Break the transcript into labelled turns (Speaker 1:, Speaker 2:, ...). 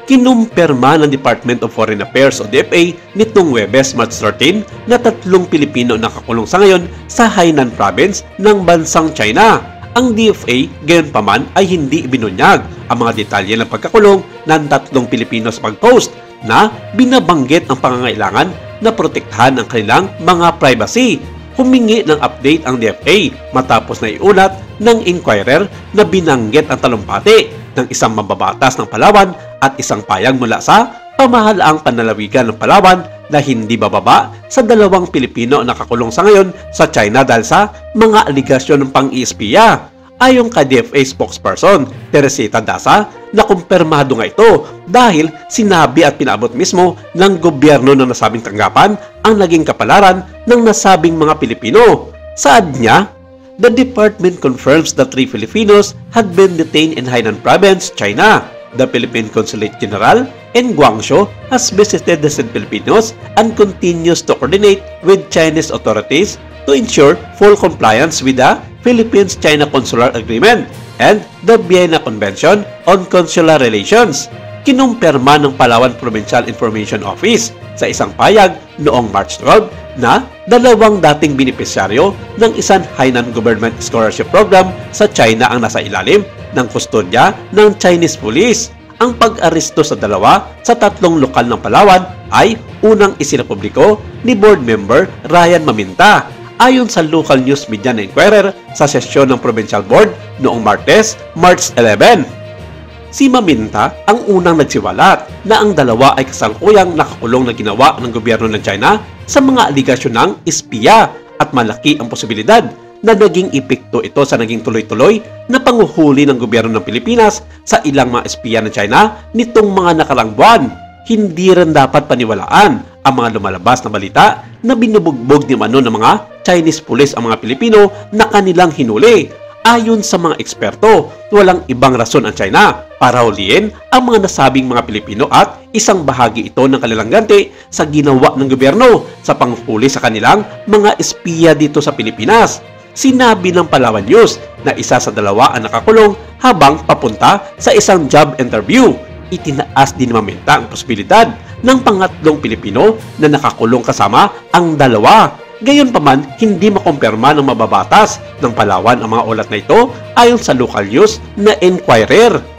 Speaker 1: Kinumpirma ng Department of Foreign Affairs o DFA nitong Huwebes, March 13 na 3 Pilipino nakakulong sa ngayon sa Hainan Province ng bansang China. Ang DFA gayon pa man ay hindi ibinunyag ang mga detalye ng pagkakulong ng 3 Pilipino sa pag-post na binabanggit ang pangangailangan na protektahan ang kanilang mga privacy. Humingi ng update ang DFA matapos na iulat ng Inquirer na binanggit ang talumpati ng isang mababatas ng Palawan at isang payag mula sa pamahalaang panlalawigan ng Palawan na hindi bababa sa 2 Pilipino na nakakulong sa ngayon sa China dahil sa mga aligasyon ng pang-iispiya. Ayon kay DFA spokesperson Teresita Daza, nakumpirmado nga ito dahil sinabi at pinaabot mismo ng gobyerno ng nasabing tanggapan ang naging kapalaran ng nasabing mga Pilipino. Saad niya, the department confirms that 3 Filipinos had been detained in Hainan Province, China. The Philippine Consulate General in Guangzhou has visited the said Filipinos and continues to coordinate with Chinese authorities to ensure full compliance with the Philippines-China Consular Agreement and the Vienna Convention on Consular Relations. Kinumpirma ng Palawan Provincial Information Office sa isang payag noong March 12 na 2 dating benepisyaryo ng isang Hainan Government Scholarship Program sa China ang nasa ilalim ng kustodya ng Chinese Police. Ang pag-aresto sa 2 sa 3 lokal ng Palawan ay unang isinapubliko ni board member Ryan Maminta. Ayon sa local news media na Inquirer sa sesyon ng Provincial Board noong Martes, March 11. Si Maminta ang unang nagsiwalat na ang 2 ay kasangkuyang nakakulong na ginawa ng gobyerno ng China sa mga aligasyon ng espiya at malaki ang posibilidad na naging epekto ito sa naging tuloy-tuloy na panguhuli ng gobyerno ng Pilipinas sa ilang mga espiya ng China nitong mga nakarang buwan. Hindi rin dapat paniwalaan ang mga lumalabas na balita na binubugbog ni mano ng mga Chinese police ang mga Pilipino na kanilang hinuli. Ayon sa mga eksperto, walang ibang rason ang China para huliin ang mga nasabing mga Pilipino at isang bahagi ito ng kanilang ganti sa ginawa ng gobyerno sa panghuli sa kanilang mga espiya dito sa Pilipinas. Sinabi ng Palawan News na isa sa 2 ang nakakulong habang papunta sa isang job interview. Itinaas din ni Maminta ang posibilidad ng pangatlong Pilipino na nakakulong kasama ang 2. Gayunpaman, hindi makumpirma ng mababatas ng Palawan ang mga ulat na ito ayon sa local news na Inquirer.